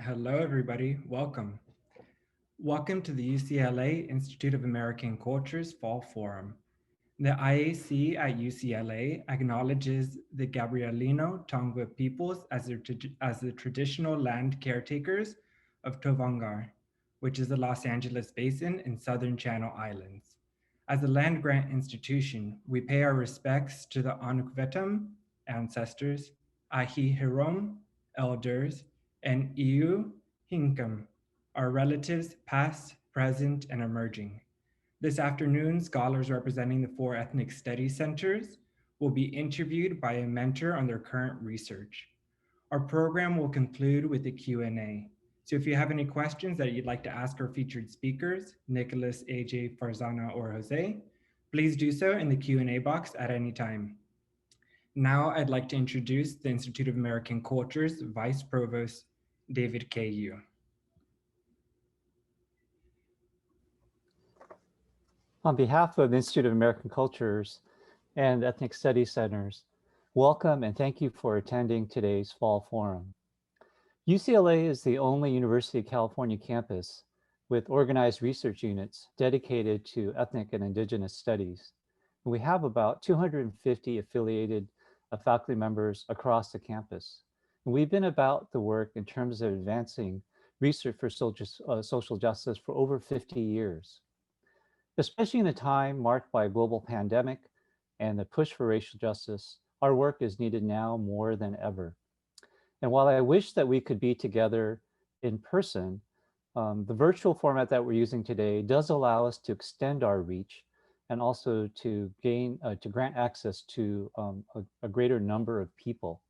Hello, everybody. Welcome. Welcome to the UCLA Institute of American Cultures Fall Forum. The IAC at UCLA acknowledges the Gabrielino Tongva peoples as the traditional land caretakers of Tovangar, which is the Los Angeles Basin in Southern Channel Islands. As a land grant institution, we pay our respects to the Anukvetam ancestors, Ahi Hirom elders, and Iu Hinkam, our relatives past, present, and emerging. This afternoon, scholars representing the four ethnic study centers will be interviewed by a mentor on their current research. Our program will conclude with a Q&A. So if you have any questions that you'd like to ask our featured speakers, Nicholas, AJ, Farzana, or Jose, please do so in the Q&A box at any time. Now I'd like to introduce the Institute of American Cultures Vice Provost, David Ku. On behalf of the Institute of American Cultures and Ethnic Studies Centers, welcome and thank you for attending today's Fall Forum. UCLA is the only University of California campus with organized research units dedicated to ethnic and indigenous studies. And we have about 250 affiliated faculty members across the campus. And we've been about the work in terms of advancing research for social justice for over 50 years. Especially in a time marked by a global pandemic and the push for racial justice, our work is needed now more than ever. And while I wish that we could be together in person, the virtual format that we're using today does allow us to extend our reach and also to grant access to a greater number of people.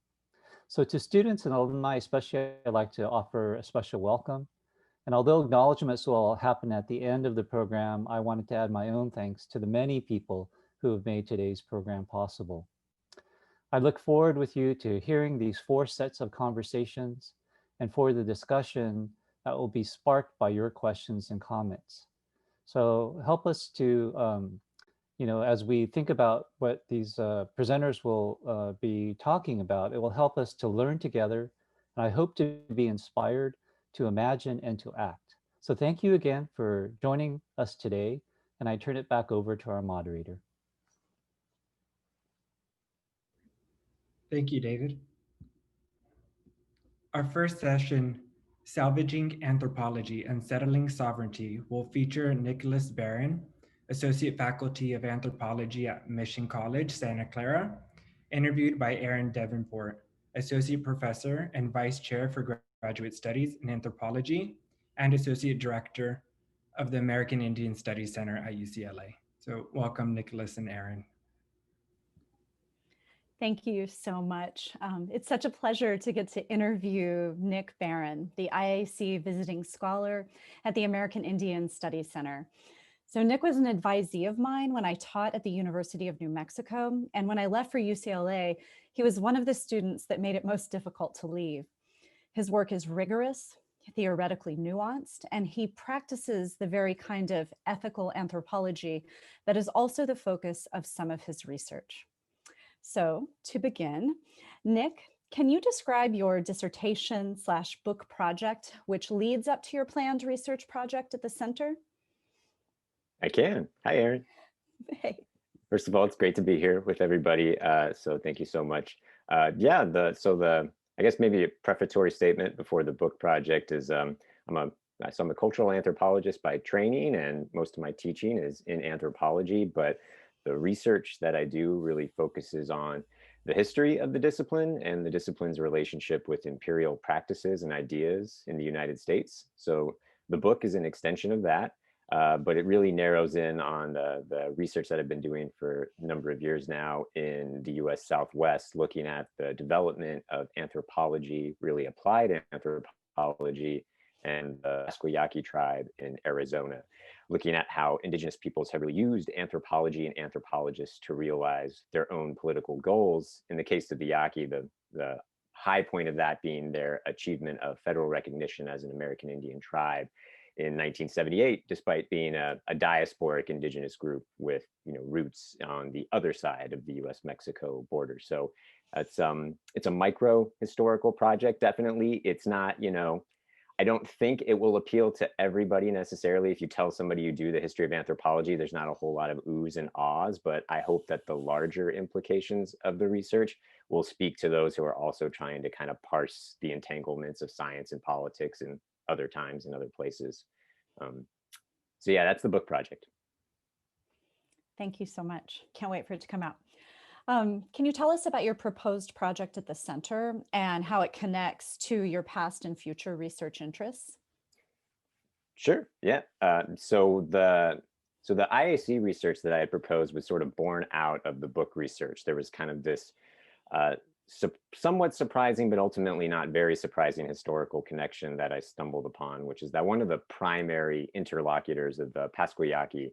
So to students and alumni especially, I'd like to offer a special welcome. And although acknowledgements will happen at the end of the program, I wanted to add my own thanks to the many people who have made today's program possible. I look forward with you to hearing these four sets of conversations and for the discussion that will be sparked by your questions and comments. So help us to, as we think about what these presenters will be talking about, it will help us to learn together. And I hope to be inspired to imagine and to act. So thank you again for joining us today, and I turn it back over to our moderator. Thank you, David. Our first session, Salvaging Anthropology and Settling Sovereignty, will feature Nicholas Barron, Associate Faculty of Anthropology at Mission College, Santa Clara, interviewed by Aaron Davenport, Associate Professor and Vice Chair for Graduate Studies in Anthropology and Associate Director of the American Indian Studies Center at UCLA. So welcome, Nicholas and Aaron. Thank you so much. It's such a pleasure to get to interview Nick Barron, the IAC visiting scholar at the American Indian Studies Center. So Nick was an advisee of mine when I taught at the University of New Mexico. And when I left for UCLA, he was one of the students that made it most difficult to leave. His work is rigorous, theoretically nuanced, and he practices the very kind of ethical anthropology that is also the focus of some of his research. So to begin, Nick, can you describe your dissertation/book project, which leads up to your planned research project at the center? I can. Hi, Aaron. Hey. First of all, it's great to be here with everybody. So thank you so much. I guess maybe a prefatory statement before the book project is I'm a cultural anthropologist by training, and most of my teaching is in anthropology, but the research that I do really focuses on the history of the discipline and the discipline's relationship with imperial practices and ideas in the United States. So the book is an extension of that, but it really narrows in on the research that I've been doing for a number of years now in the US Southwest, looking at the development of anthropology, really applied anthropology, and the Esquimalt tribe in Arizona, looking at how indigenous peoples have really used anthropology and anthropologists to realize their own political goals. In the case of the Yaqui, the high point of that being their achievement of federal recognition as an American Indian tribe in 1978, despite being a diasporic indigenous group with roots on the other side of the US-Mexico border. So it's a micro historical project, definitely. It's not, I don't think it will appeal to everybody necessarily. If you tell somebody you do the history of anthropology, there's not a whole lot of oohs and ahs, but I hope that the larger implications of the research will speak to those who are also trying to kind of parse the entanglements of science and politics in other times and other places. So yeah, that's the book project. Thank you so much. Can't wait for it to come out. Can you tell us about your proposed project at the center and how it connects to your past and future research interests? Sure. Yeah. So the IAC research that I had proposed was sort of born out of the book research. There was kind of this somewhat surprising, but ultimately not very surprising historical connection that I stumbled upon, which is that one of the primary interlocutors of the Pasquayaki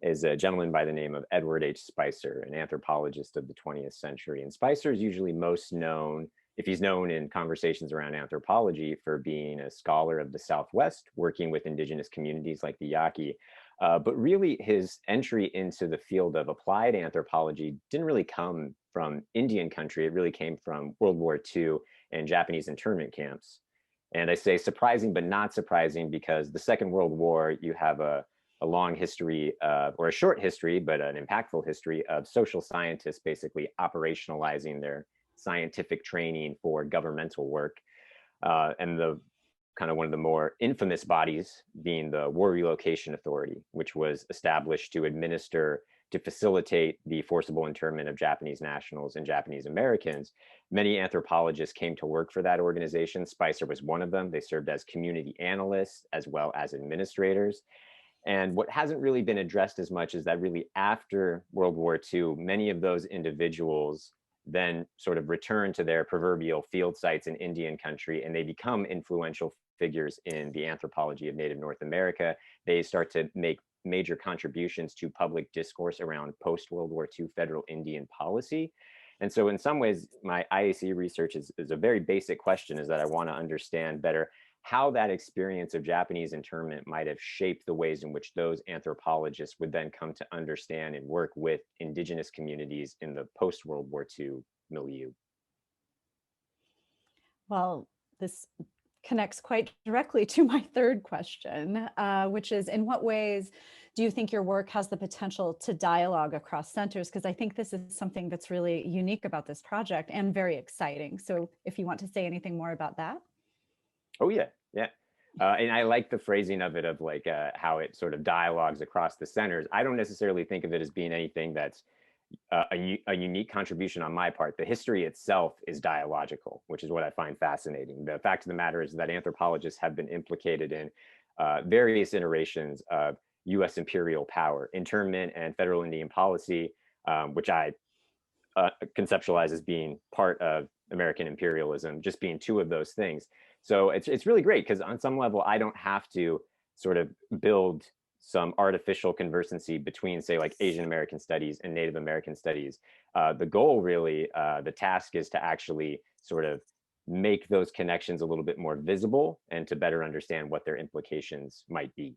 is a gentleman by the name of Edward H. Spicer, an anthropologist of the 20th century. And Spicer is usually most known, if he's known in conversations around anthropology, for being a scholar of the Southwest, working with indigenous communities like the Yaqui. But really his entry into the field of applied anthropology didn't really come from Indian country. It really came from World War II and Japanese internment camps. And I say surprising, but not surprising, because the Second World War, you have a long history or a short history, but an impactful history of social scientists basically operationalizing their scientific training for governmental work. And the kind of one of the more infamous bodies being the War Relocation Authority, which was established to facilitate the forcible internment of Japanese nationals and Japanese Americans. Many anthropologists came to work for that organization. Spicer was one of them. They served as community analysts as well as administrators. And what hasn't really been addressed as much is that really after World War II, many of those individuals then sort of return to their proverbial field sites in Indian country, and they become influential figures in the anthropology of Native North America. They start to make major contributions to public discourse around post-World War II federal Indian policy. And so in some ways, my IAC research is a very basic question, is that I want to understand better how that experience of Japanese internment might have shaped the ways in which those anthropologists would then come to understand and work with indigenous communities in the post-World War II milieu. Well, this connects quite directly to my third question, which is, in what ways do you think your work has the potential to dialogue across centers? Because I think this is something that's really unique about this project and very exciting. So if you want to say anything more about that. Oh, yeah. Yeah. And I like the phrasing of it, of like how it sort of dialogues across the centers. I don't necessarily think of it as being anything that's a unique contribution on my part. The history itself is dialogical, which is what I find fascinating. The fact of the matter is that anthropologists have been implicated in various iterations of US imperial power, internment and federal Indian policy, which I conceptualize as being part of American imperialism, just being two of those things. So it's really great, because on some level, I don't have to sort of build some artificial conversancy between, say, like Asian American studies and Native American studies. The goal really, the task is to actually sort of make those connections a little bit more visible and to better understand what their implications might be.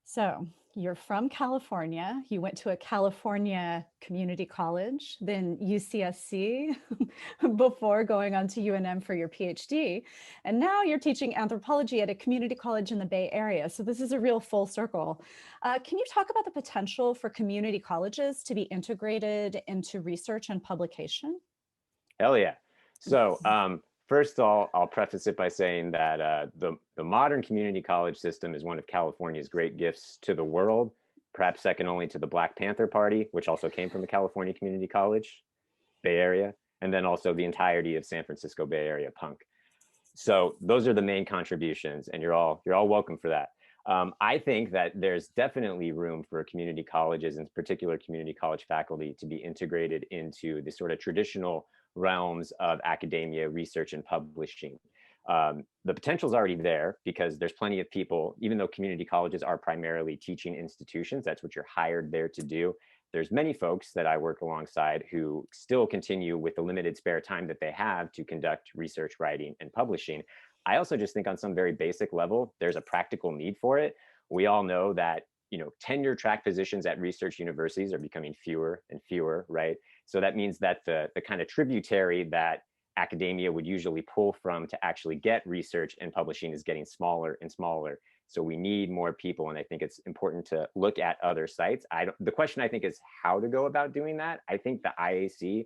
So you're from California. You went to a California community college, then UCSC before going on to UNM for your PhD. And now you're teaching anthropology at a community college in the Bay Area. So this is a real full circle. Can you talk about the potential for community colleges to be integrated into research and publication? Hell yeah. So first of all, I'll preface it by saying that the modern community college system is one of California's great gifts to the world, perhaps second only to the Black Panther Party, which also came from a California community college, Bay Area, and then also the entirety of San Francisco Bay Area punk. So those are the main contributions, and you're all welcome for that. I think that there's definitely room for community colleges, in particular community college faculty, to be integrated into the sort of traditional realms of academia, research, and publishing. The potential is already there, because there's plenty of people, even though community colleges are primarily teaching institutions, that's what you're hired there to do. There's many folks that I work alongside who still continue with the limited spare time that they have to conduct research, writing, and publishing. I also just think on some very basic level, there's a practical need for it. We all know that, tenure track positions at research universities are becoming fewer and fewer, right? So that means that the kind of tributary that academia would usually pull from to actually get research and publishing is getting smaller and smaller. So we need more people. And I think it's important to look at other sites. The question I think is how to go about doing that. I think the IAC,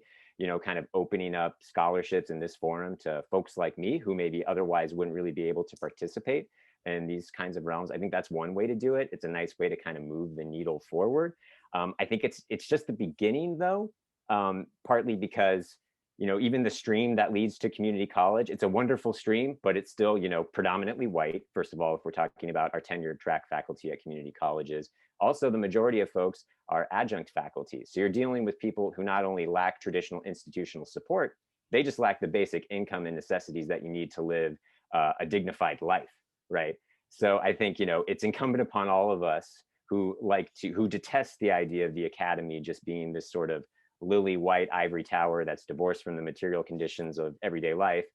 kind of opening up scholarships in this forum to folks like me who maybe otherwise wouldn't really be able to participate in these kinds of realms. I think that's one way to do it. It's a nice way to kind of move the needle forward. I think it's just the beginning though, partly because even the stream that leads to community college, it's a wonderful stream, but it's still, predominantly white. First of all, if we're talking about our tenured track faculty at community colleges, also the majority of folks are adjunct faculty. So you're dealing with people who not only lack traditional institutional support, they just lack the basic income and necessities that you need to live a dignified life, right? So I think, it's incumbent upon all of us who detest the idea of the academy just being this sort of lily white ivory tower that's divorced from the material conditions of everyday life.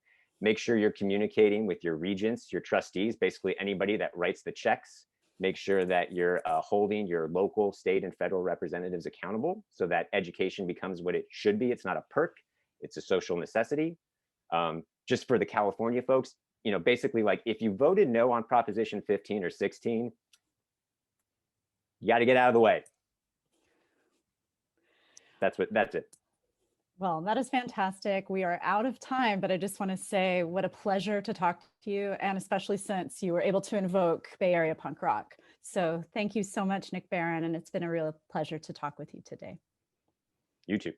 Make sure you're communicating with your regents, your trustees, basically anybody that writes the checks. Make sure that you're holding your local, state, and federal representatives accountable so that education becomes what it should be. It's not a perk, it's a social necessity. Just for the California folks, basically like if you voted no on Proposition 15 or 16, you got to get out of the way. That's it. Well, that is fantastic. We are out of time, but I just want to say what a pleasure to talk to you, and especially since you were able to invoke Bay Area punk rock. So thank you so much, Nick Barron, and it's been a real pleasure to talk with you today. You too.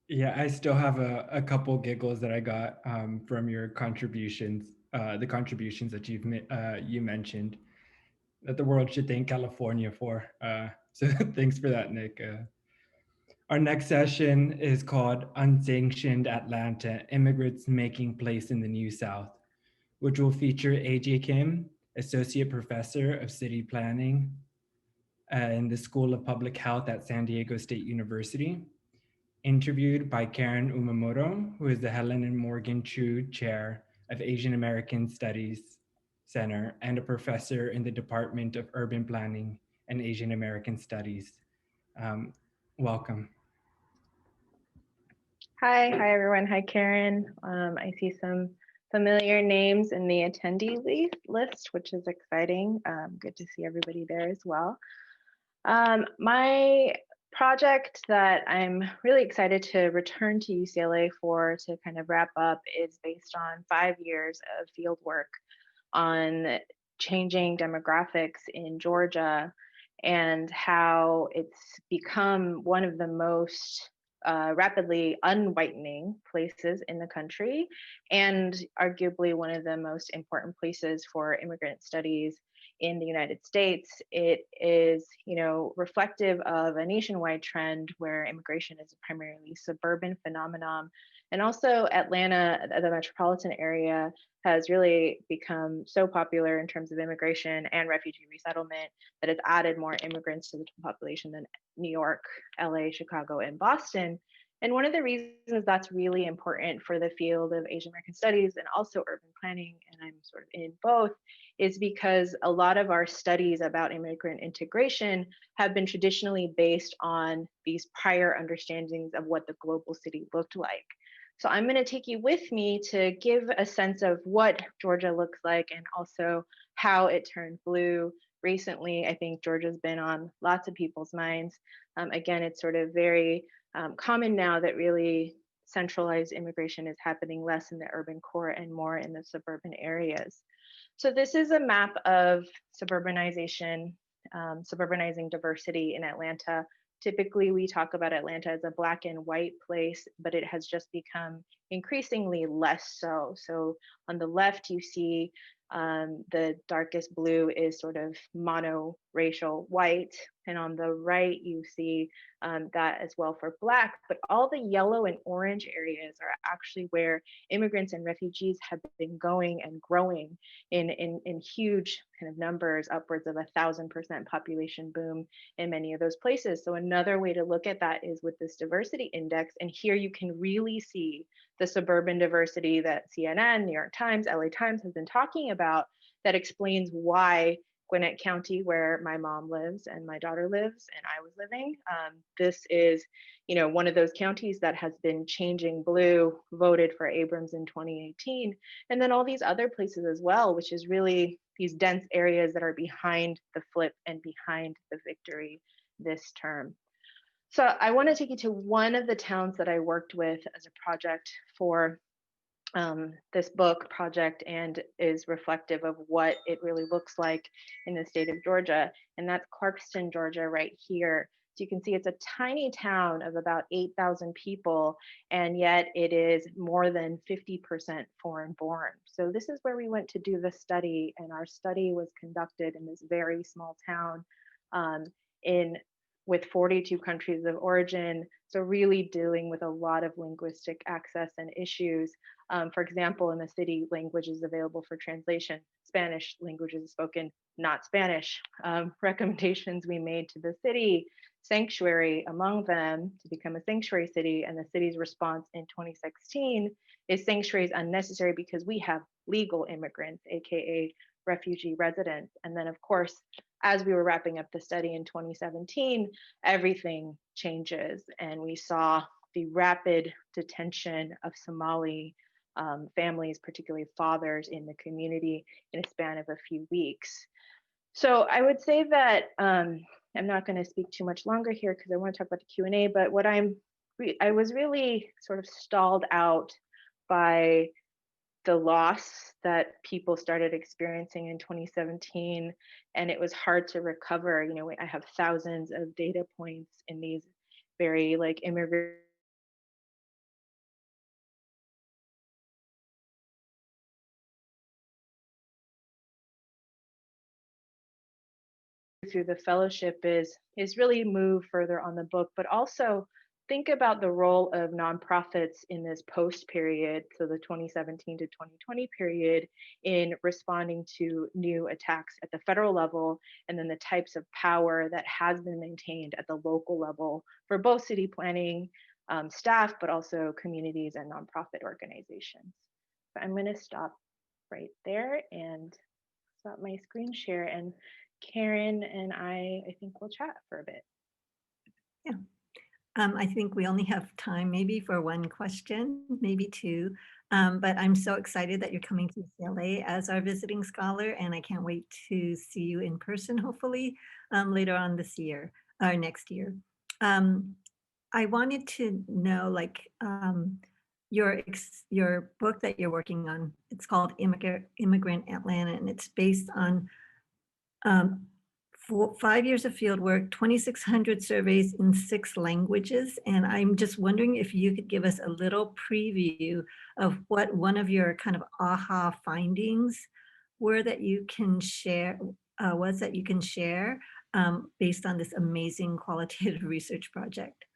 Yeah, I still have a couple giggles that I got from your contributions, the contributions that you mentioned that the world should thank California for. So thanks for that, Nick. Our next session is called Unsanctioned Atlanta, Immigrants Making Place in the New South, which will feature AJ Kim, Associate Professor of City Planning in the School of Public Health at San Diego State University, interviewed by Karen Umamoto, who is the Helen and Morgan Chu Chair of Asian American Studies Center and a professor in the Department of Urban Planning and Asian American Studies. Welcome. Hi everyone. Hi, Karen. I see some familiar names in the attendee list, which is exciting. Good to see everybody there as well. My project that I'm really excited to return to UCLA for to kind of wrap up is based on 5 years of field work on changing demographics in Georgia and how it's become one of the most rapidly unwhitening places in the country, and arguably one of the most important places for immigrant studies in the United States. It is, reflective of a nationwide trend where immigration is a primarily suburban phenomenon. And also Atlanta, the metropolitan area, has really become so popular in terms of immigration and refugee resettlement that it's added more immigrants to the population than New York, LA, Chicago, and Boston. And one of the reasons that's really important for the field of Asian American studies and also urban planning, and I'm sort of in both, is because a lot of our studies about immigrant integration have been traditionally based on these prior understandings of what the global city looked like. So I'm going to take you with me to give a sense of what Georgia looks like and also how it turned blue. Recently, I think Georgia's been on lots of people's minds. Again, it's sort of very common now that really centralized immigration is happening less in the urban core and more in the suburban areas. So this is a map of suburbanization, suburbanizing diversity in Atlanta. Typically, we talk about Atlanta as a Black and white place, but it has just become increasingly less so. So on the left, you see the darkest blue is sort of monoracial white. And on the right, you see that as well for Black, but all the yellow and orange areas are actually where immigrants and refugees have been going and growing in huge kind of numbers, upwards of 1,000% population boom in many of those places. So another way to look at that is with this diversity index. And here you can really see the suburban diversity that CNN, New York Times, LA Times has been talking about that explains why Gwinnett County, where my mom lives and my daughter lives and I was living. This is, one of those counties that has been changing blue, voted for Abrams in 2018, and then all these other places as well, which is really these dense areas that are behind the flip and behind the victory this term. So I want to take you to one of the towns that I worked with as a project for this book project, and is reflective of what it really looks like in the state of Georgia. And that's Clarkston, Georgia, right here. So you can see it's a tiny town of about 8,000 people, and yet it is more than 50% foreign born. So this is where we went to do the study, and our study was conducted in this very small town with 42 countries of origin. So really dealing with a lot of linguistic access and issues. For example, in the city, language is available for translation. Spanish language is spoken, not Spanish. Recommendations we made to the city, sanctuary among them, to become a sanctuary city, and the city's response in 2016 is sanctuary is unnecessary because we have legal immigrants, AKA refugee residents. And then of course, as we were wrapping up the study in 2017, everything changes, and we saw the rapid detention of Somali families, particularly fathers in the community, in a span of a few weeks. So I would say that I'm not going to speak too much longer here because I want to talk about the Q&A, but what I was really sort of stalled out by the loss that people started experiencing in 2017, and it was hard to recover. I have thousands of data points in these very immigrant through the fellowship is really move further on the book, but also think about the role of nonprofits in this post period, so the 2017 to 2020 period, in responding to new attacks at the federal level, and then the types of power that has been maintained at the local level for both city planning staff, but also communities and nonprofit organizations. So I'm going to stop right there and stop my screen share, and Karen and I think we'll chat for a bit. Yeah. I think we only have time maybe for one question, maybe two, but I'm so excited that you're coming to UCLA as our visiting scholar, and I can't wait to see you in person, hopefully later on this year or next year. I wanted to know, your book that you're working on, it's called Immigrant Atlanta, and it's based on 5 years of field work, 2,600 surveys in 6 languages. And I'm just wondering if you could give us a little preview of what one of your kind of aha findings were that you can share, based on this amazing qualitative research project.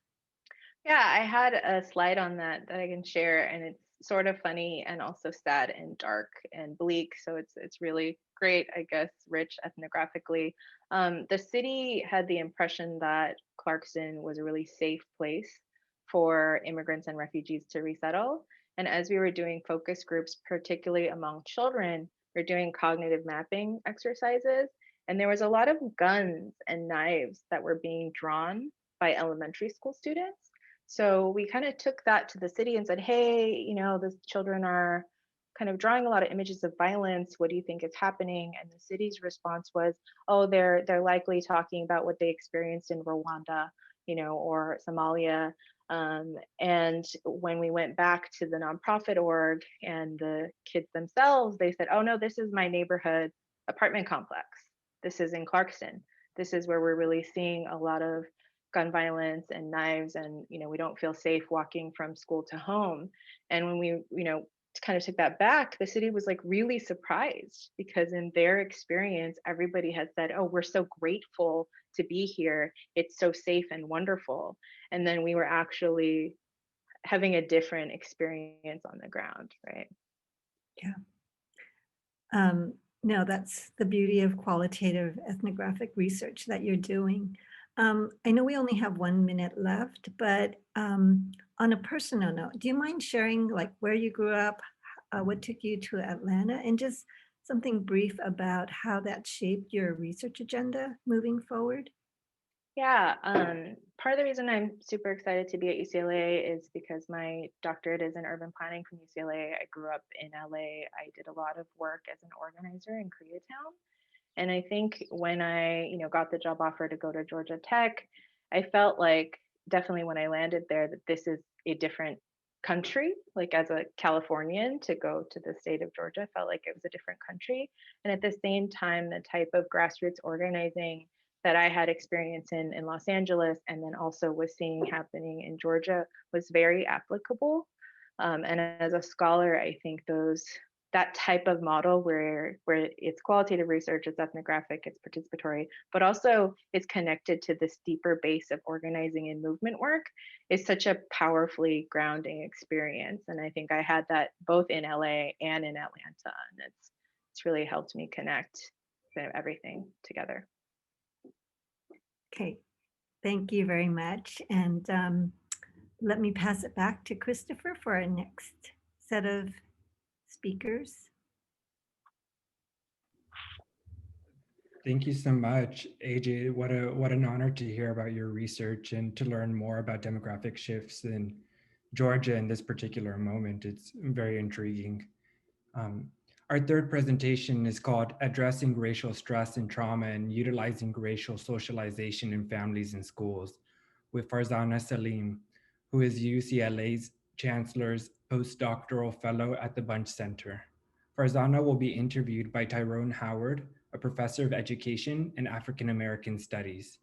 Yeah, I had a slide on that I can share, and it's sort of funny and also sad and dark and bleak. So it's really great, I guess, rich ethnographically. The city had the impression that Clarkston was a really safe place for immigrants and refugees to resettle. And as we were doing focus groups, particularly among children, we're doing cognitive mapping exercises. And there was a lot of guns and knives that were being drawn by elementary school students. So we kind of took that to the city and said, hey, the children are kind of drawing a lot of images of violence. What do you think is happening? And the city's response was, oh, they're likely talking about what they experienced in Rwanda, or Somalia. And when we went back to the nonprofit org and the kids themselves, they said, oh no, this is my neighborhood apartment complex. This is in Clarkston. This is where we're really seeing a lot of gun violence and knives, and we don't feel safe walking from school to home. And when we kind of took that back, the city was really surprised, because in their experience, everybody had said, oh, we're so grateful to be here, it's so safe and wonderful. And then we were actually having a different experience on the ground, right? Yeah. No, that's the beauty of qualitative ethnographic research that you're doing. I know we only have 1 minute left, but on a personal note, do you mind sharing where you grew up, what took you to Atlanta, and just something brief about how that shaped your research agenda moving forward? Yeah, part of the reason I'm super excited to be at UCLA is because my doctorate is in urban planning from UCLA. I grew up in LA. I did a lot of work as an organizer in Koreatown. And I think when I, got the job offer to go to Georgia Tech, I felt like definitely when I landed there that this is a different country. Like as a Californian to go to the state of Georgia felt like it was a different country. And at the same time, the type of grassroots organizing that I had experience in Los Angeles and then also was seeing happening in Georgia was very applicable. And as a scholar, I think that type of model where it's qualitative research, it's ethnographic, it's participatory, but also is connected to this deeper base of organizing and movement work is such a powerfully grounding experience. And I think I had that both in LA and in Atlanta, and it's really helped me connect kind of everything together. Okay, thank you very much. And let me pass it back to Christopher for our next set of speakers. Thank you so much, AJ. What an honor to hear about your research and to learn more about demographic shifts in Georgia in this particular moment. It's very intriguing. Our third presentation is called Addressing Racial Stress and Trauma and Utilizing Racial Socialization in Families and Schools with Farzana Salim, who is UCLA's Chancellor's postdoctoral fellow at the Bunche Center. Farzana will be interviewed by Tyrone Howard, a professor of education and African American studies,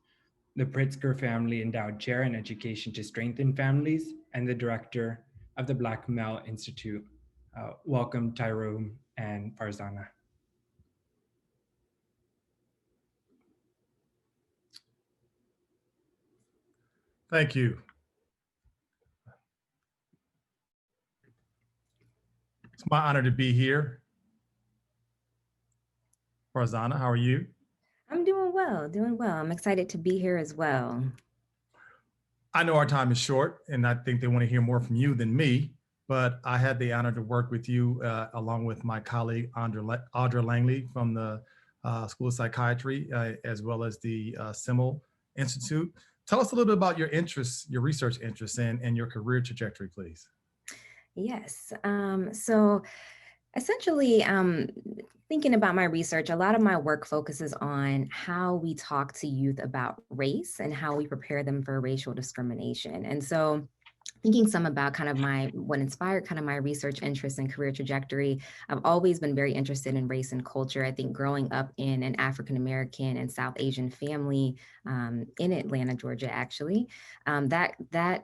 the Pritzker Family Endowed Chair in Education to Strengthen Families, and the director of the Black Male Institute. Welcome, Tyrone and Farzana. Thank you. It's my honor to be here. Farzana, how are you? I'm doing well, I'm excited to be here as well. I know our time is short and I think they want to hear more from you than me, but I had the honor to work with you along with my colleague, Audra Langley from the School of Psychiatry, as well as the Semel Institute. Tell us a little bit about your interests, your research interests and your career trajectory, please. Yes, so essentially, thinking about my research, a lot of my work focuses on how we talk to youth about race and how we prepare them for racial discrimination. And so thinking some about kind of what inspired kind of my research interest and career trajectory, I've always been very interested in race and culture. I think growing up in an African-American and South Asian family in Atlanta, Georgia, actually, that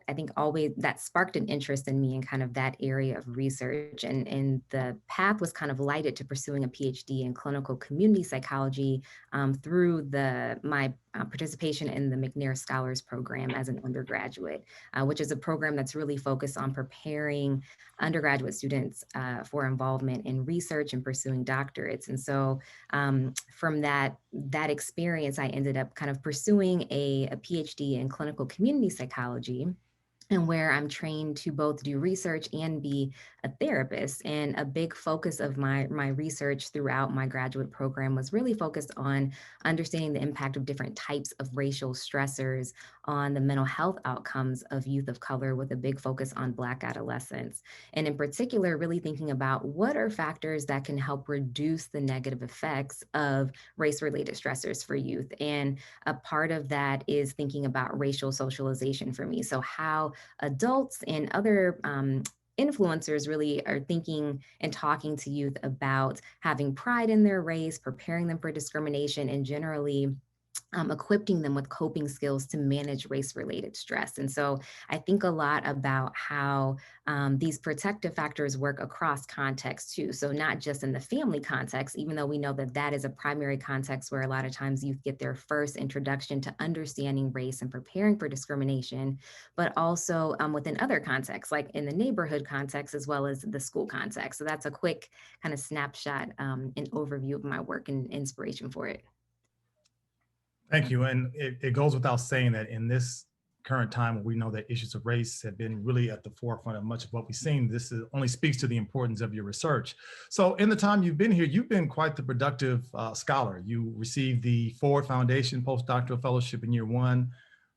I think always that sparked an interest in me in kind of that area of research. And the path was kind of lighted to pursuing a PhD in clinical community psychology through my participation in the McNair Scholars Program as an undergraduate, which is a program that's really focused on preparing undergraduate students for involvement in research and pursuing doctorates. And so from that experience, I ended up kind of pursuing a PhD in clinical community psychology, and where I'm trained to both do research and be a therapist. And a big focus of my research throughout my graduate program was really focused on understanding the impact of different types of racial stressors on the mental health outcomes of youth of color, with a big focus on Black adolescents. And in particular, really thinking about what are factors that can help reduce the negative effects of race-related stressors for youth. And a part of that is thinking about racial socialization for me. So how adults and other influencers really are thinking and talking to youth about having pride in their race, preparing them for discrimination, and generally equipping them with coping skills to manage race-related stress. And so I think a lot about how these protective factors work across contexts too. So not just in the family context, even though we know that that is a primary context where a lot of times youth get their first introduction to understanding race and preparing for discrimination, but also within other contexts, like in the neighborhood context, as well as the school context. So that's a quick kind of snapshot and overview of my work and inspiration for it. Thank you. And it goes without saying that in this current time, where we know that issues of race have been really at the forefront of much of what we've seen. Only speaks to the importance of your research. So in the time you've been here, you've been quite the productive scholar. You received the Ford Foundation Postdoctoral Fellowship in year 1,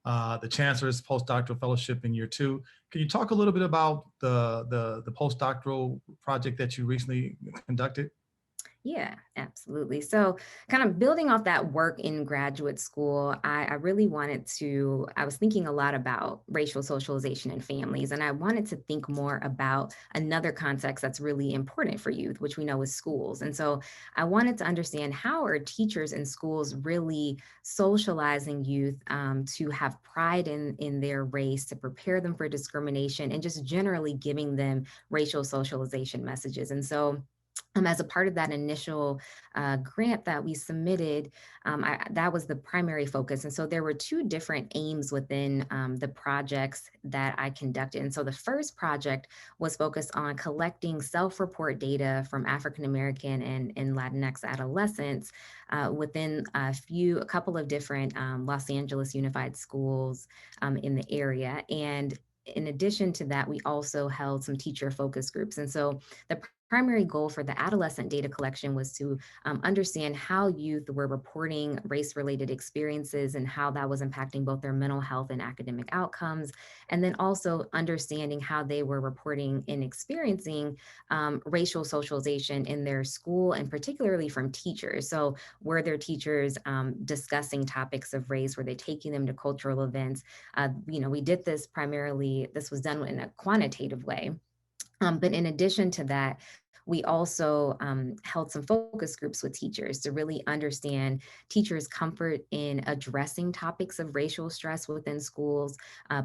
the Chancellor's Postdoctoral Fellowship in year 2. Can you talk a little bit about the postdoctoral project that you recently conducted? Yeah, absolutely. So kind of building off that work in graduate school, I really I was thinking a lot about racial socialization in families, and I wanted to think more about another context that's really important for youth, which we know is schools. And so I wanted to understand, how are teachers in schools really socializing youth to have pride in their race, to prepare them for discrimination, and just generally giving them racial socialization messages. And so as a part of that initial grant that we submitted, that was the primary focus. And so there were 2 different aims within the projects that I conducted. And so the first project was focused on collecting self-report data from African American and Latinx adolescents within a couple of different Los Angeles Unified Schools in the area. And in addition to that, we also held some teacher focus groups. And so the primary goal for the adolescent data collection was to understand how youth were reporting race-related experiences and how that was impacting both their mental health and academic outcomes. And then also understanding how they were reporting and experiencing racial socialization in their school, and particularly from teachers. So were their teachers discussing topics of race? Were they taking them to cultural events? We did this this was done in a quantitative way. But in addition to that, we also held some focus groups with teachers to really understand teachers' comfort in addressing topics of racial stress within schools,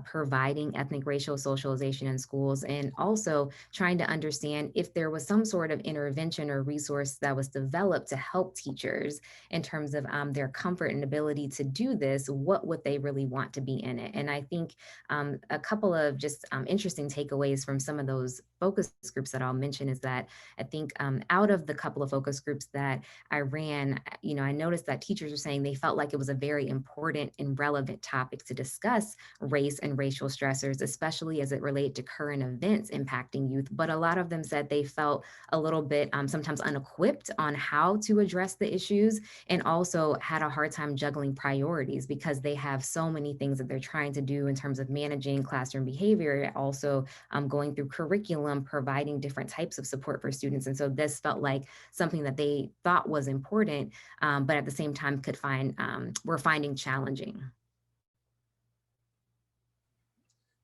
providing ethnic racial socialization in schools, and also trying to understand if there was some sort of intervention or resource that was developed to help teachers in terms of their comfort and ability to do this. What would they really want to be in it? And I think a couple of just interesting takeaways from some of those focus groups that I'll mention is that I think out of the couple of focus groups that I ran, I noticed that teachers were saying they felt like it was a very important and relevant topic to discuss race and racial stressors, especially as it related to current events impacting youth. But a lot of them said they felt a little bit sometimes unequipped on how to address the issues, and also had a hard time juggling priorities because they have so many things that they're trying to do in terms of managing classroom behavior, also going through curriculum, providing different types of support for students. And so this felt like something that they thought was important, but at the same time were finding challenging.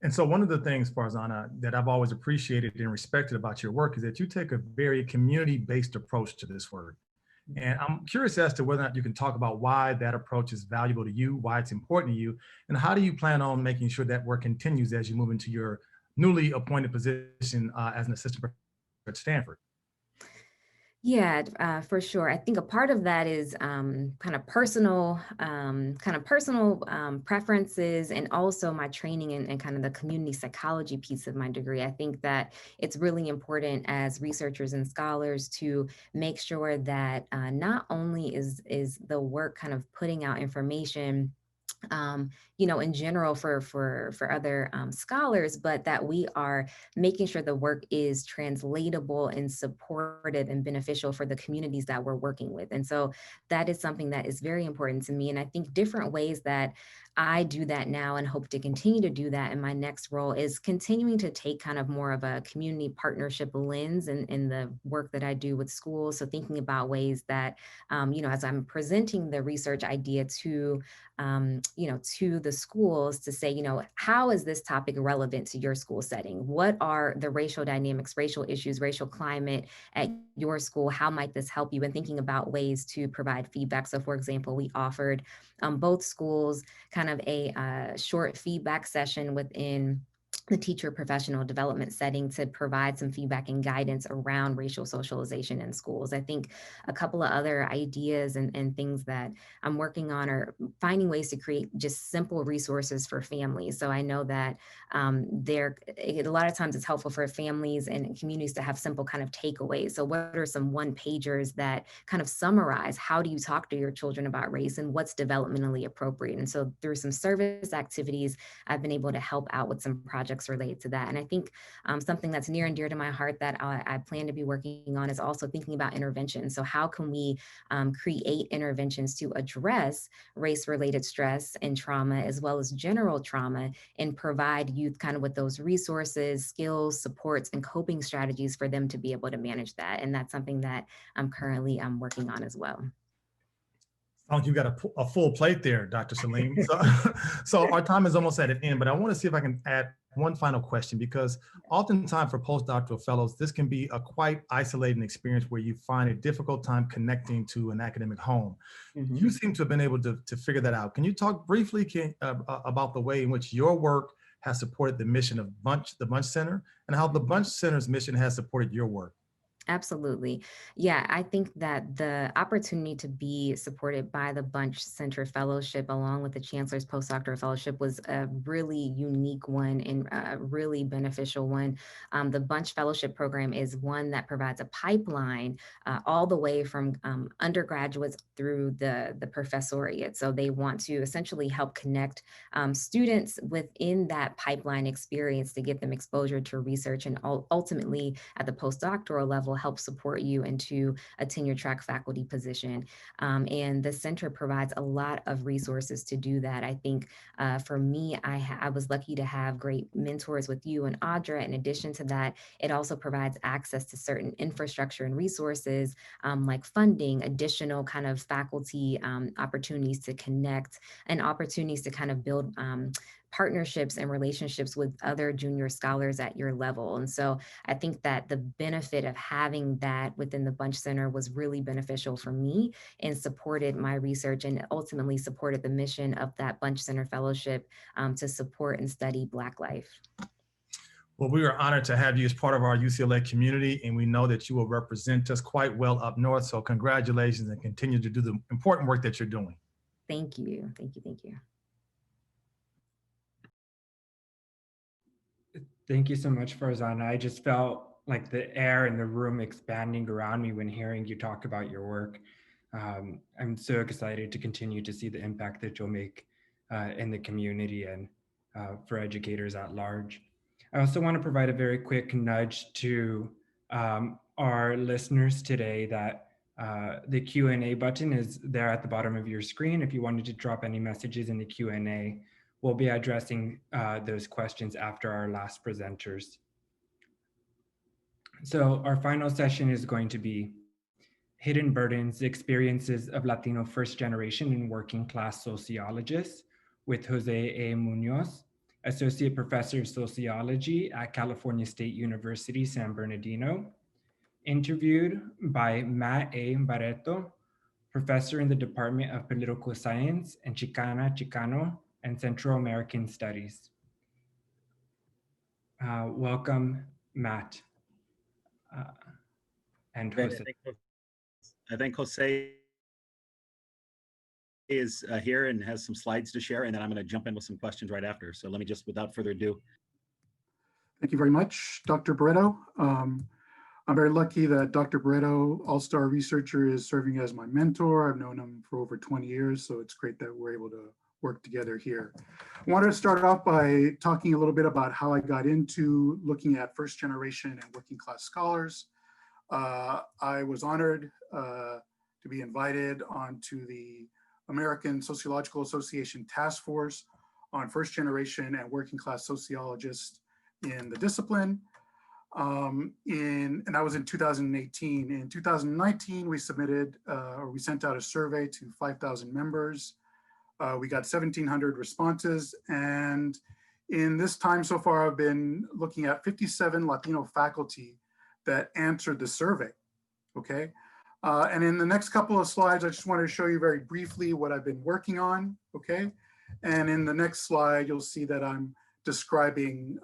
And so one of the things, Farzana, that I've always appreciated and respected about your work is that you take a very community-based approach to this work. And I'm curious as to whether or not you can talk about why that approach is valuable to you, why it's important to you, and how do you plan on making sure that work continues as you move into your newly appointed position as an assistant professor at Stanford? Yeah, for sure. I think a part of that is kind of personal preferences, and also my training and kind of the community psychology piece of my degree. I think that it's really important as researchers and scholars to make sure that not only is the work kind of putting out information in general for other scholars, but that we are making sure the work is translatable and supportive and beneficial for the communities that we're working with. And so that is something that is very important to me. And I think different ways that I do that now and hope to continue to do that in my next role is continuing to take kind of more of a community partnership lens in the work that I do with schools. So thinking about ways that, as I'm presenting the research idea to the schools, to say, how is this topic relevant to your school setting? What are the racial dynamics, racial issues, racial climate at your school? How might this help you? And thinking about ways to provide feedback. So for example, we offered both schools kind of a short feedback session within the teacher professional development setting to provide some feedback and guidance around racial socialization in schools. I think a couple of other ideas and things that I'm working on are finding ways to create just simple resources for families. So I know that a lot of times it's helpful for families and communities to have simple kind of takeaways. So what are some one-pagers that kind of summarize how do you talk to your children about race and what's developmentally appropriate? And so through some service activities, I've been able to help out with some projects related to that. And I think something that's near and dear to my heart that I plan to be working on is also thinking about intervention. So how can we create interventions to address race-related stress and trauma, as well as general trauma, and provide youth kind of with those resources, skills, supports, and coping strategies for them to be able to manage that. And that's something that I'm currently working on as well. Sounds like you got a full plate there, Dr. Salim. So our time is almost at an end, but I want to see if I can add one final question, because oftentimes for postdoctoral fellows, this can be a quite isolating experience where you find a difficult time connecting to an academic home. Mm-hmm. You seem to have been able to figure that out. Can you talk briefly about the way in which your work has supported the mission of the Bunche Center, and how the Bunche Center's mission has supported your work? Absolutely. Yeah, I think that the opportunity to be supported by the Bunche Center Fellowship along with the Chancellor's Postdoctoral Fellowship was a really unique one and a really beneficial one. The Bunche Fellowship Program is one that provides a pipeline all the way from undergraduates through the professoriate. So they want to essentially help connect students within that pipeline experience to get them exposure to research and ultimately at the postdoctoral level help support you into a tenure track faculty position. And the center provides a lot of resources to do that. I think for me, I was lucky to have great mentors with you and Audra. In addition to that, it also provides access to certain infrastructure and resources like funding, additional kind of faculty opportunities to connect, and opportunities to kind of build partnerships and relationships with other junior scholars at your level. And so I think that the benefit of having that within the Bunche Center was really beneficial for me and supported my research and ultimately supported the mission of that Bunche Center Fellowship to support and study Black life. Well, we are honored to have you as part of our UCLA community, and we know that you will represent us quite well up north. So congratulations and continue to do the important work that you're doing. Thank you. Thank you. Thank you. Thank you so much, Farzana. I just felt like the air in the room expanding around me when hearing you talk about your work. I'm so excited to continue to see the impact that you'll make in the community and for educators at large. I also want to provide a very quick nudge to our listeners today that the Q&A button is there at the bottom of your screen. If you wanted to drop any messages in the Q&A, we'll be addressing those questions after our last presenters. So our final session is going to be Hidden Burdens, Experiences of Latino First Generation and Working Class Sociologists with Jose A. Munoz, Associate Professor of Sociology at California State University, San Bernardino, interviewed by Matt A. Barreto, Professor in the Department of Political Science and Chicano and Central American Studies. Welcome, Matt and Jose. I think Jose is here and has some slides to share, and then I'm going to jump in with some questions right after. So let me just, without further ado. Thank you very much, Dr. Barreto. I'm very lucky that Dr. Barreto, all-star researcher, is serving as my mentor. I've known him for over 20 years, so it's great that we're able to work together here. I wanted to start off by talking a little bit about how I got into looking at first generation and working class scholars. I was honored to be invited onto the American Sociological Association Task Force on first generation and working class sociologists in the discipline. And that was in 2018. In 2019, we submitted or we sent out a survey to 5,000 members. We got 1,700 responses, and in this time so far, I've been looking at 57 Latino faculty that answered the survey, okay? And in the next couple of slides, I just wanted to show you very briefly what I've been working on, okay? And in the next slide, you'll see that I'm describing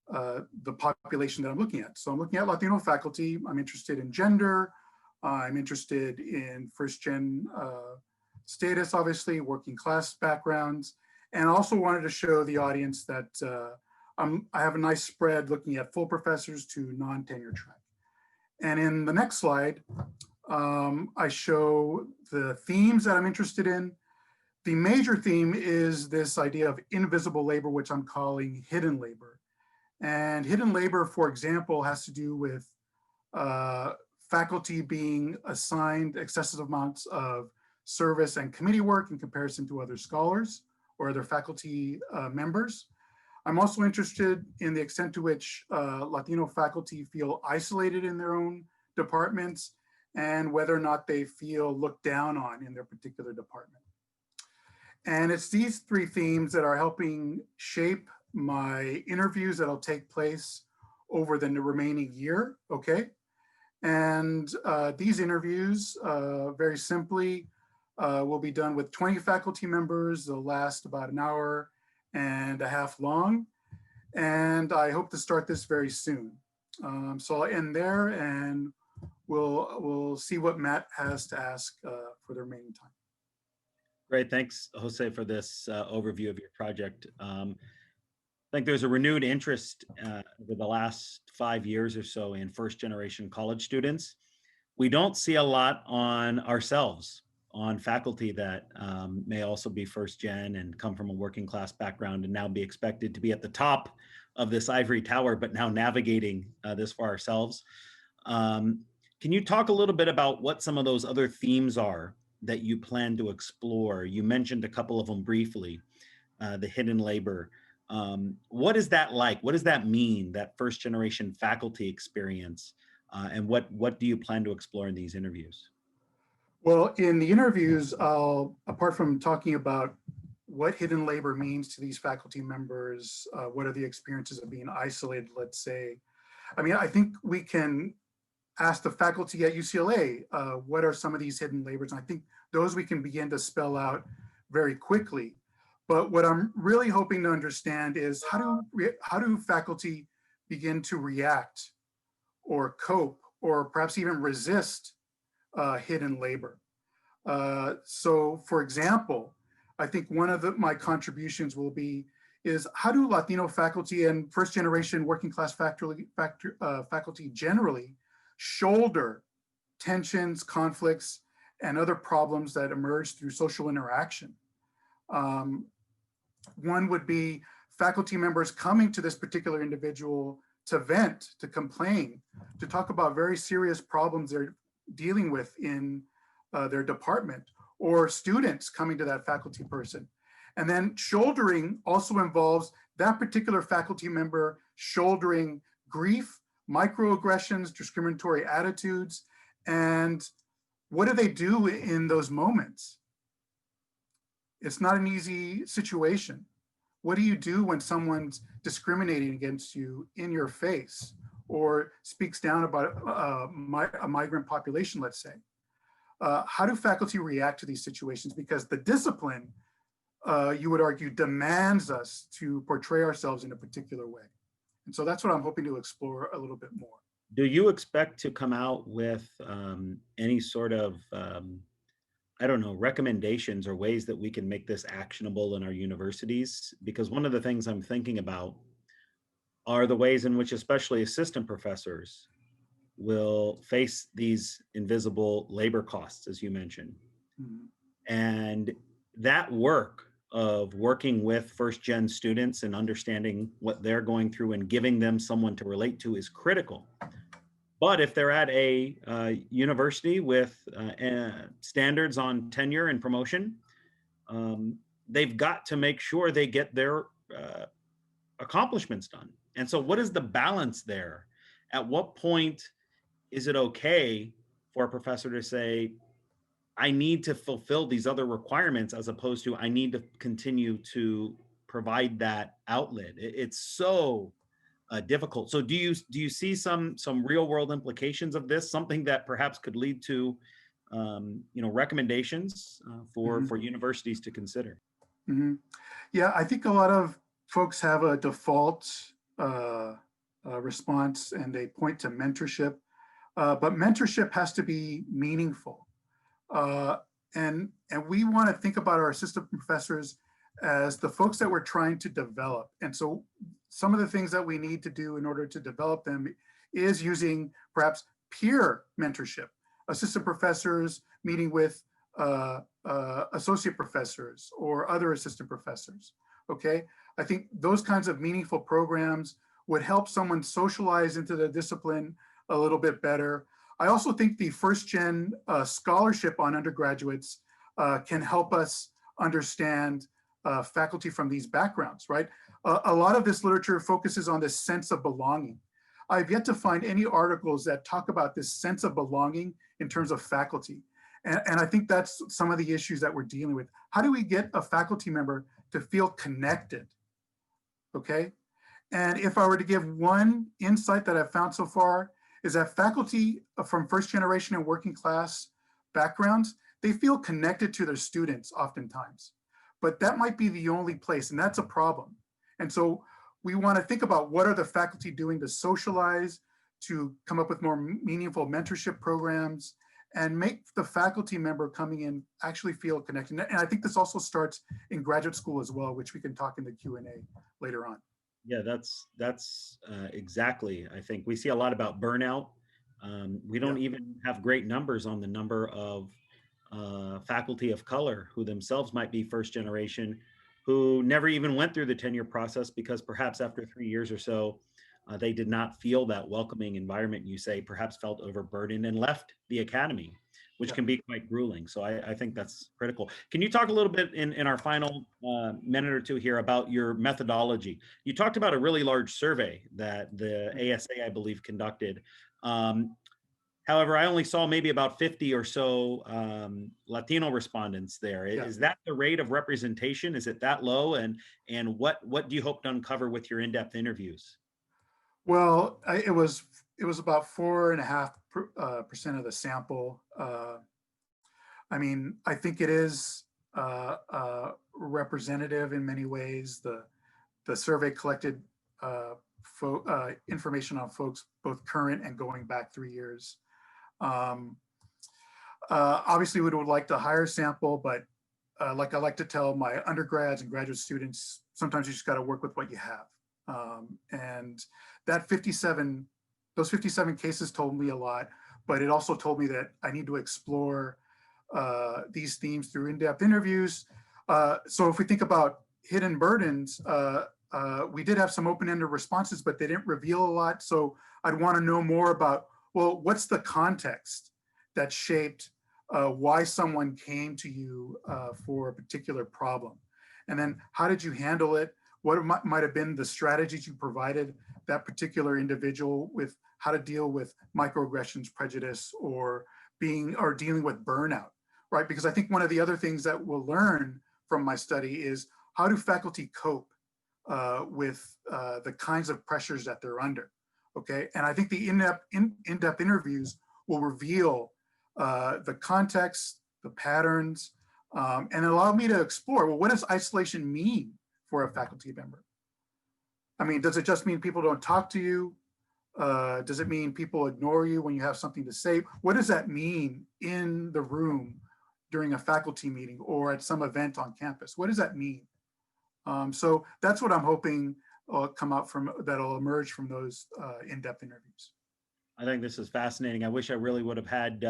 the population that I'm looking at. So I'm looking at Latino faculty. I'm interested in gender. I'm interested in first-gen status, obviously, working class backgrounds, and also wanted to show the audience that I have a nice spread looking at full professors to non-tenure track. And in the next slide, I show the themes that I'm interested in. The major theme is this idea of invisible labor, which I'm calling hidden labor. And hidden labor, for example, has to do with faculty being assigned excessive amounts of service and committee work in comparison to other scholars or other faculty members. I'm also interested in the extent to which Latino faculty feel isolated in their own departments and whether or not they feel looked down on in their particular department. And it's these three themes that are helping shape my interviews that'll take place over the remaining year, okay? And these interviews, very simply, will be done with 20 faculty members. They'll last about an hour and a half long. And I hope to start this very soon. So I'll end there and we'll see what Matt has to ask for the remaining time. Great, thanks, Jose, for this overview of your project. I think there's a renewed interest over the last 5 years or so in first-generation college students. We don't see a lot on ourselves, on faculty that may also be first-gen and come from a working class background and now be expected to be at the top of this ivory tower, but now navigating this for ourselves. Can you talk a little bit about what some of those other themes are that you plan to explore? You mentioned a couple of them briefly, the hidden labor. What is that like? What does that mean, that first generation faculty experience? And what do you plan to explore in these interviews? Well, in the interviews, apart from talking about what hidden labor means to these faculty members, what are the experiences of being isolated, let's say. I mean, I think we can ask the faculty at UCLA, what are some of these hidden labors? And I think those we can begin to spell out very quickly. But what I'm really hoping to understand is how do faculty begin to react or cope or perhaps even resist hidden labor? So for example, I think one of my contributions will be is how do Latino faculty and first generation working class faculty generally shoulder tensions, conflicts, and other problems that emerge through social interaction? One would be faculty members coming to this particular individual to vent, to complain, to talk about very serious problems they're dealing with in their department, or students coming to that faculty person. And then shouldering also involves that particular faculty member shouldering grief, microaggressions, discriminatory attitudes, and what do they do in those moments? It's not an easy situation. What do you do when someone's discriminating against you in your face or speaks down about a migrant population, let's say? How do faculty react to these situations? Because the discipline, you would argue, demands us to portray ourselves in a particular way. And so that's what I'm hoping to explore a little bit more. Do you expect to come out with any sort of, I don't know, recommendations or ways that we can make this actionable in our universities? Because one of the things I'm thinking about are the ways in which especially assistant professors will face these invisible labor costs, as you mentioned. Mm-hmm. And that work of working with first-gen students and understanding what they're going through and giving them someone to relate to is critical. But if they're at a university with standards on tenure and promotion, they've got to make sure they get their accomplishments done. And so what is the balance there? At what point is it okay for a professor to say, I need to fulfill these other requirements as opposed to I need to continue to provide that outlet? It's so difficult. So do you see some real world implications of this? Something that perhaps could lead to recommendations for universities to consider? Mm-hmm. Yeah, I think a lot of folks have a default response and they point to mentorship, but mentorship has to be meaningful. And we want to think about our assistant professors as the folks that we're trying to develop. And so some of the things that we need to do in order to develop them is using perhaps peer mentorship, assistant professors meeting with associate professors or other assistant professors, okay? I think those kinds of meaningful programs would help someone socialize into the discipline a little bit better. I also think the first gen scholarship on undergraduates can help us understand faculty from these backgrounds, right? A lot of this literature focuses on this sense of belonging. I've yet to find any articles that talk about this sense of belonging in terms of faculty. And I think that's some of the issues that we're dealing with. How do we get a faculty member to feel connected, okay? And if I were to give one insight that I've found so far, is that faculty from first generation and working class backgrounds, they feel connected to their students oftentimes, but that might be the only place, and that's a problem. And so we want to think about what are the faculty doing to socialize, to come up with more meaningful mentorship programs, and make the faculty member coming in actually feel connected. And I think this also starts in graduate school as well, which we can talk in the Q&A later on. Yeah, that's exactly. I think we see a lot about burnout. We don't even have great numbers on the number of faculty of color who themselves might be first generation, who never even went through the tenure process because perhaps after 3 years or so, they did not feel that welcoming environment, you say, perhaps felt overburdened and left the academy, which can be quite grueling. So I think that's critical. Can you talk a little bit in our final minute or two here about your methodology? You talked about a really large survey that the ASA, I believe, conducted. However, I only saw maybe about 50 or so Latino respondents there. Is that the rate of representation? Is it that low? And what do you hope to uncover with your in-depth interviews? Well, it was about 4.5% of the sample. I mean, I think it is representative in many ways. The survey collected information on folks both current and going back 3 years. Obviously, we would like to higher sample, but like I like to tell my undergrads and graduate students, sometimes you just got to work with what you have. And those 57 cases told me a lot, but it also told me that I need to explore these themes through in-depth interviews. So if we think about hidden burdens, we did have some open-ended responses, but they didn't reveal a lot. So I'd want to know more about, well, what's the context that shaped why someone came to you for a particular problem? And then how did you handle it? What might have been the strategies you provided that particular individual with how to deal with microaggressions, prejudice, or dealing with burnout, right? Because I think one of the other things that we'll learn from my study is how do faculty cope with the kinds of pressures that they're under, okay? And I think the in-depth interviews will reveal the context, the patterns, and allow me to explore, well, what does isolation mean for a faculty member? I mean, does it just mean people don't talk to you? Does it mean people ignore you when you have something to say? What does that mean in the room during a faculty meeting or at some event on campus? What does that mean? So that's what I'm hoping will come out from, that'll emerge from those in-depth interviews. I think this is fascinating. I wish I really would have had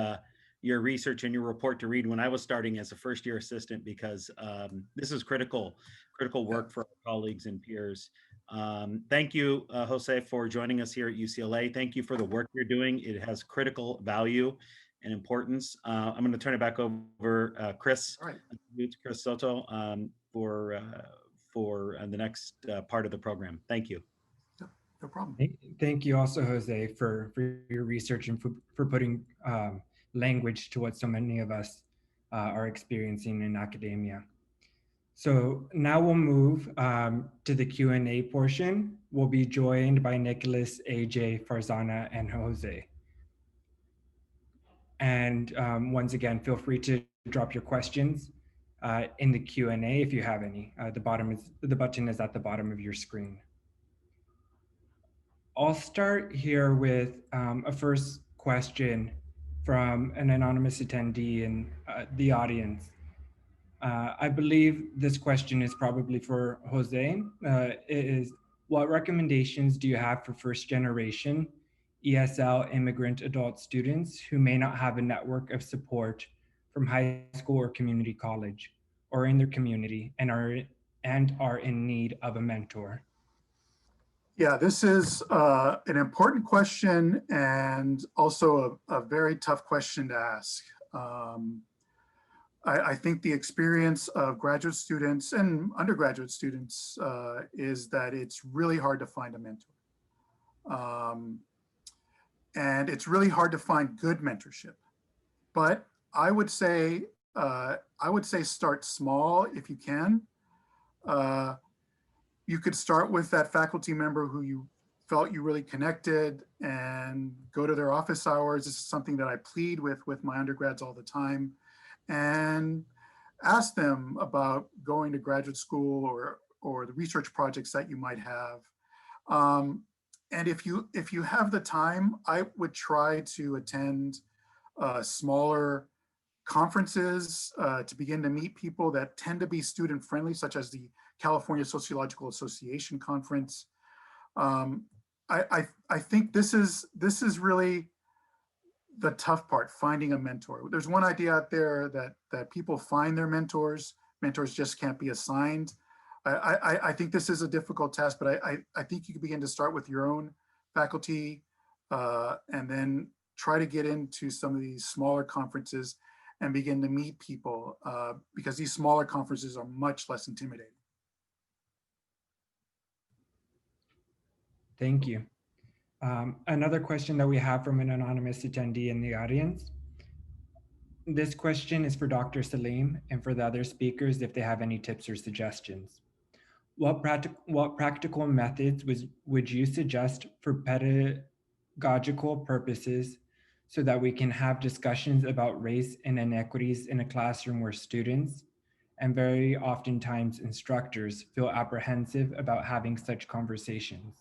your research and your report to read when I was starting as a first-year assistant, because this is critical work for our colleagues and peers. Thank you, Jose, for joining us here at UCLA. Thank you for the work you're doing. It has critical value and importance. I'm going to turn it back over Chris, All right. Chris Soto, for the next part of the program. Thank you. No problem. Thank you also, Jose, for your research and for putting language to what so many of us are experiencing in academia. So now we'll move to the Q&A portion. We'll be joined by Nicholas, AJ, Farzana, and Jose. And once again, feel free to drop your questions in the Q&A if you have any. The button is at the bottom of your screen. I'll start here with a first question from an anonymous attendee in the audience. I believe this question is probably for Jose. It is, what recommendations do you have for first generation ESL immigrant adult students who may not have a network of support from high school or community college or in their community and are in need of a mentor? Yeah, this is an important question and also a very tough question to ask. I think the experience of graduate students and undergraduate students is that it's really hard to find a mentor. And it's really hard to find good mentorship. But I would say start small if you can. You could start with that faculty member who you felt you really connected and go to their office hours. This is something that I plead with my undergrads all the time, and ask them about going to graduate school or the research projects that you might have. And if you have the time, I would try to attend smaller conferences to begin to meet people that tend to be student friendly, such as the California Sociological Association Conference. I think this is really the tough part, finding a mentor. There's one idea out there that people find their mentors. Mentors just can't be assigned. I think this is a difficult task, but I think you can begin to start with your own faculty and then try to get into some of these smaller conferences and begin to meet people because these smaller conferences are much less intimidating. Thank you. Another question that we have from an anonymous attendee in the audience. This question is for Dr. Salim and for the other speakers if they have any tips or suggestions. What practical methods would you suggest for pedagogical purposes so that we can have discussions about race and inequities in a classroom where students, and very oftentimes instructors, feel apprehensive about having such conversations?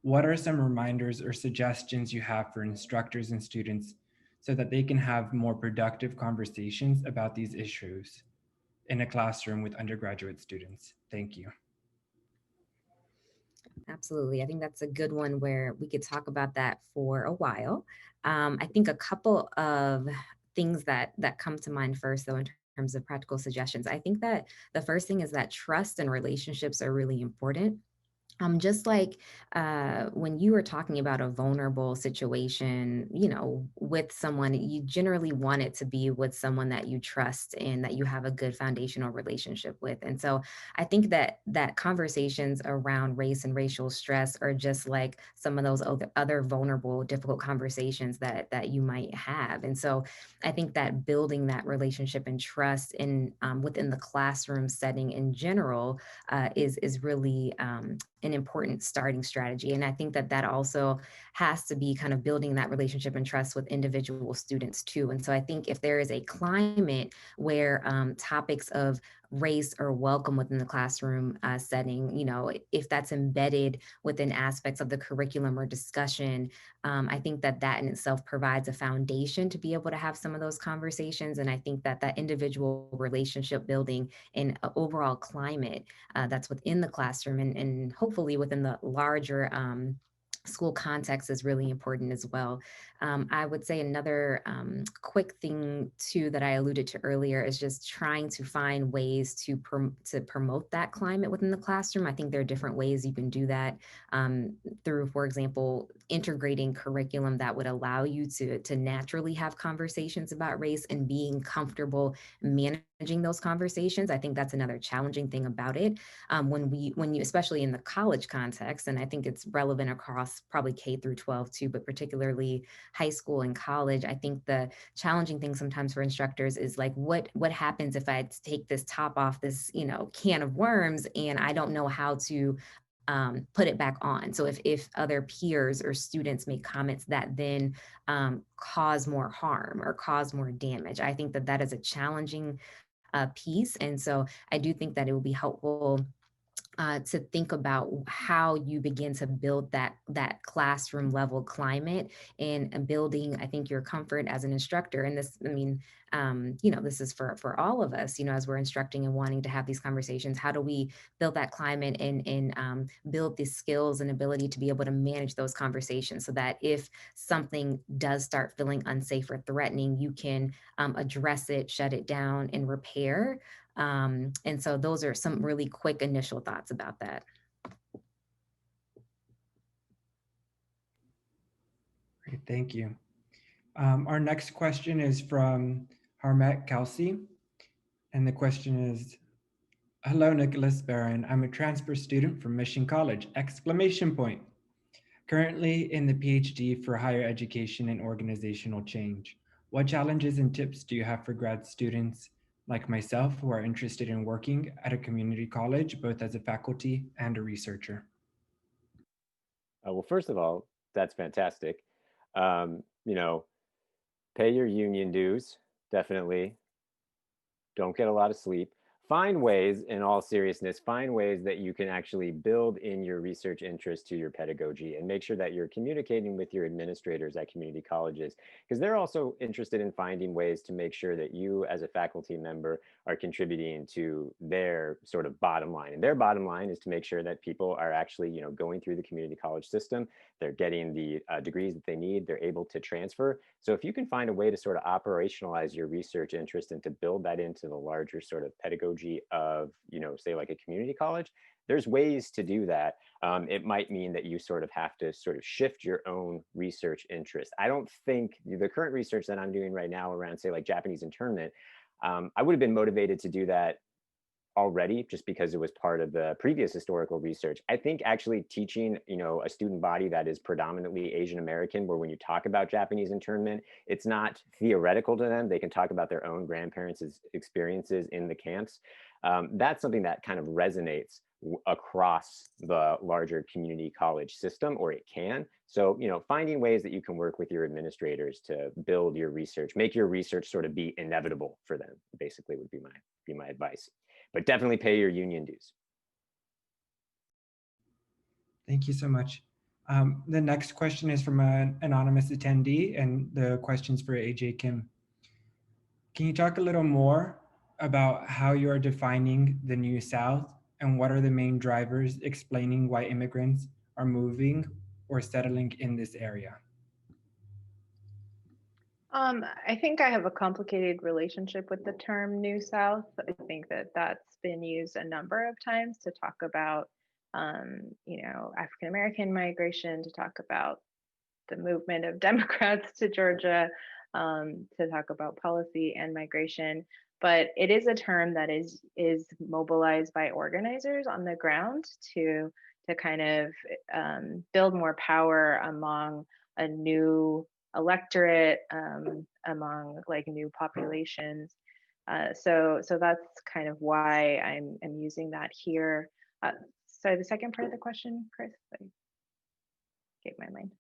What are some reminders or suggestions you have for instructors and students so that they can have more productive conversations about these issues in a classroom with undergraduate students? Thank you. Absolutely. I think that's a good one where we could talk about that for a while. I think a couple of things that come to mind first, though, in terms of practical suggestions. I think that the first thing is that trust and relationships are really important. Just like when you were talking about a vulnerable situation, with someone, you generally want it to be with someone that you trust and that you have a good foundational relationship with. And so I think that conversations around race and racial stress are just like some of those other vulnerable, difficult conversations that you might have. And so I think that building that relationship and trust within the classroom setting in general is really an important starting strategy. And I think that also has to be kind of building that relationship and trust with individual students too. And so I think if there is a climate where topics of race are welcome within the classroom setting, if that's embedded within aspects of the curriculum or discussion, I think that in itself provides a foundation to be able to have some of those conversations. And I think that individual relationship building and overall climate that's within the classroom and hopefully within the larger school context is really important as well. I would say another quick thing too that I alluded to earlier is just trying to find ways to promote that climate within the classroom. I think there are different ways you can do that through, for example, integrating curriculum that would allow you to naturally have conversations about race and being comfortable managing those conversations. I think that's another challenging thing about it. When you, especially in the college context, and I think it's relevant across probably K through 12 too, but particularly high school and college, I think the challenging thing sometimes for instructors is like, what happens if I take this top off this, can of worms and I don't know how to put it back on. So if other peers or students make comments that then cause more harm or cause more damage, I think that is a challenging piece. And so I do think that it will be helpful to think about how you begin to build that classroom level climate and building, I think, your comfort as an instructor. And this, I mean, this is for all of us, as we're instructing and wanting to have these conversations. How do we build that climate and build the skills and ability to be able to manage those conversations so that if something does start feeling unsafe or threatening, you can address it, shut it down, and repair. And so those are some really quick initial thoughts about that. Great, thank you. Our next question is from Harmet Kelsey. And the question is, hello, Nicholas Barron. I'm a transfer student from Mission College, ! Currently in the PhD for higher education and organizational change. What challenges and tips do you have for grad students like myself who are interested in working at a community college, both as a faculty and a researcher? Well, first of all, that's fantastic. Pay your union dues, definitely. Don't get a lot of sleep. Find ways, in all seriousness, find ways that you can actually build in your research interest to your pedagogy and make sure that you're communicating with your administrators at community colleges, because they're also interested in finding ways to make sure that you as a faculty member are contributing to their sort of bottom line. And their bottom line is to make sure that people are actually, going through the community college system, they're getting the degrees that they need, they're able to transfer. So if you can find a way to sort of operationalize your research interest and to build that into the larger sort of pedagogy of, say like a community college, there's ways to do that. It might mean that you sort of have to sort of shift your own research interest. I don't think the current research that I'm doing right now around, say, like Japanese internment, I would have been motivated to do that already just because it was part of the previous historical research. I think actually teaching, a student body that is predominantly Asian American, where when you talk about Japanese internment, it's not theoretical to them. They can talk about their own grandparents' experiences in the camps. That's something that kind of resonates across the larger community college system, or it can. So, finding ways that you can work with your administrators to build your research, make your research sort of be inevitable for them, basically would be my advice. But definitely pay your union dues. Thank you so much. The next question is from an anonymous attendee, and the question's for AJ Kim. Can you talk a little more about how you are defining the New South and what are the main drivers explaining why immigrants are moving or settling in this area? I think I have a complicated relationship with the term New South. I think that that's been used a number of times to talk about, African American migration, to talk about the movement of Democrats to Georgia, to talk about policy and migration. But it is a term that is mobilized by organizers on the ground to kind of build more power among a new electorate, among like new populations. So that's kind of why I'm using that here. So the second part of the question, Chris, I gave my mind.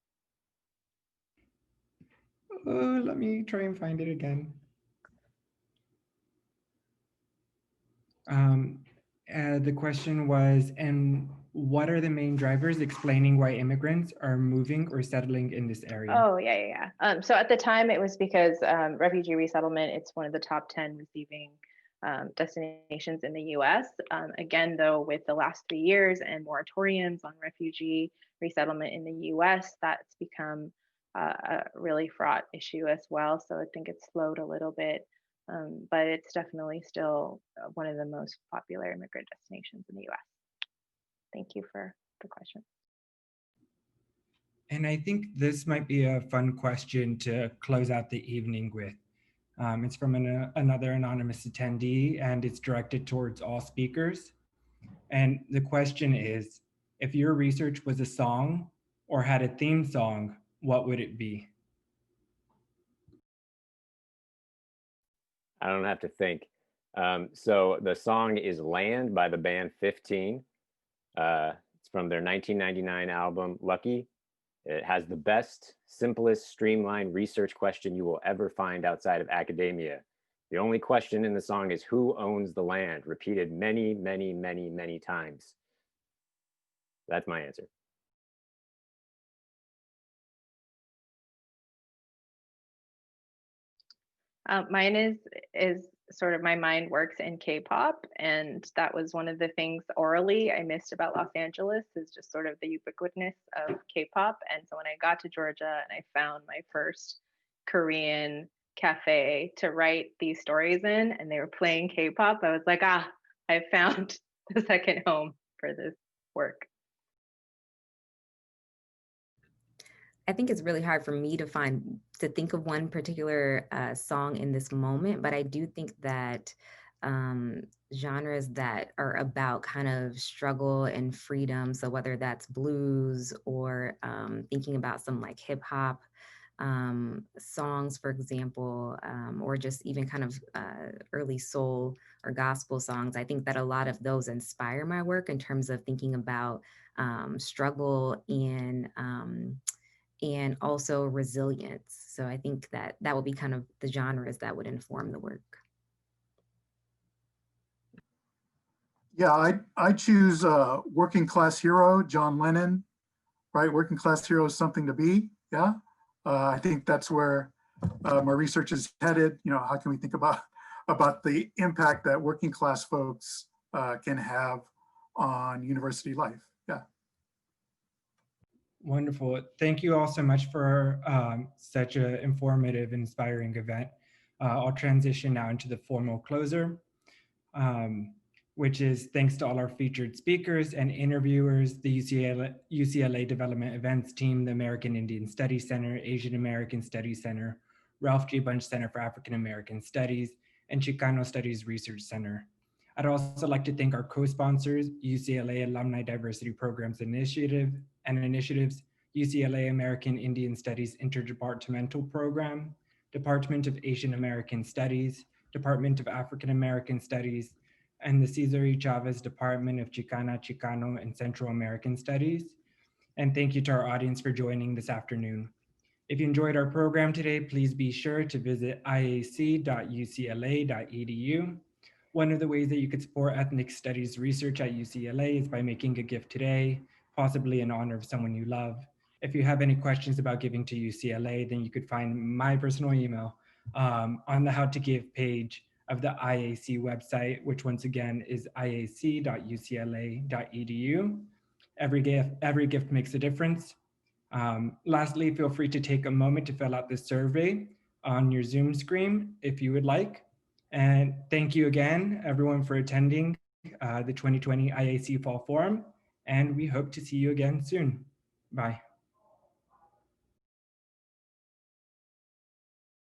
Let me try and find it again. The question was, and what are the main drivers explaining why immigrants are moving or settling in this area? Oh, yeah. So at the time, it was because refugee resettlement, it's one of the top 10 receiving destinations in the US. Again, though, with the last 3 years and moratoriums on refugee resettlement in the US, that's become a really fraught issue as well. So I think it's slowed a little bit, but it's definitely still one of the most popular immigrant destinations in the US. Thank you for the question. And I think this might be a fun question to close out the evening with. It's from another anonymous attendee, and it's directed towards all speakers. And the question is, if your research was a song or had a theme song, what would it be? I don't have to think. So the song is Land by the band 15. It's from their 1999 album, Lucky. It has the best, simplest, streamlined research question you will ever find outside of academia. The only question in the song is who owns the land, repeated many, many, many, many times. That's my answer. Mine is sort of my mind works in K-pop, and that was one of the things orally I missed about Los Angeles is just sort of the ubiquitousness of K-pop. And so when I got to Georgia and I found my first Korean cafe to write these stories in, and they were playing K-pop, I was like, I found the second home for this work. I think it's really hard for me to think of one particular song in this moment, but I do think that genres that are about kind of struggle and freedom, so whether that's blues or thinking about some like hip hop songs, for example, or just even kind of early soul or gospel songs, I think that a lot of those inspire my work in terms of thinking about struggle and also resilience. So I think that that would be kind of the genres that would inform the work. Yeah, I choose Working Class Hero, John Lennon, right? Working Class Hero is something to be, yeah? I think that's where my research is headed. You know, how can we think about the impact that working class folks can have on university life? Yeah. Wonderful. Thank you all so much for such an informative and inspiring event. I'll transition now into the formal closer, which is thanks to all our featured speakers and interviewers, the UCLA Development Events Team, the American Indian Studies Center, Asian American Studies Center, Ralph G. Bunche Center for African American Studies, and Chicano Studies Research Center. I'd also like to thank our co-sponsors, UCLA Alumni Diversity Programs Initiative and Initiatives, UCLA American Indian Studies Interdepartmental Program, Department of Asian American Studies, Department of African American Studies, and the Cesar E. Chavez Department of Chicana, Chicano, and Central American Studies. And thank you to our audience for joining this afternoon. If you enjoyed our program today, please be sure to visit iac.ucla.edu. One of the ways that you could support ethnic studies research at UCLA is by making a gift today, possibly in honor of someone you love. If you have any questions about giving to UCLA, then you could find my personal email on the How to Give page of the IAC website, which once again is iac.ucla.edu. Every gift makes a difference. Lastly, feel free to take a moment to fill out the survey on your Zoom screen if you would like. And thank you again, everyone, for attending the 2020 IAC Fall Forum. And we hope to see you again soon. Bye.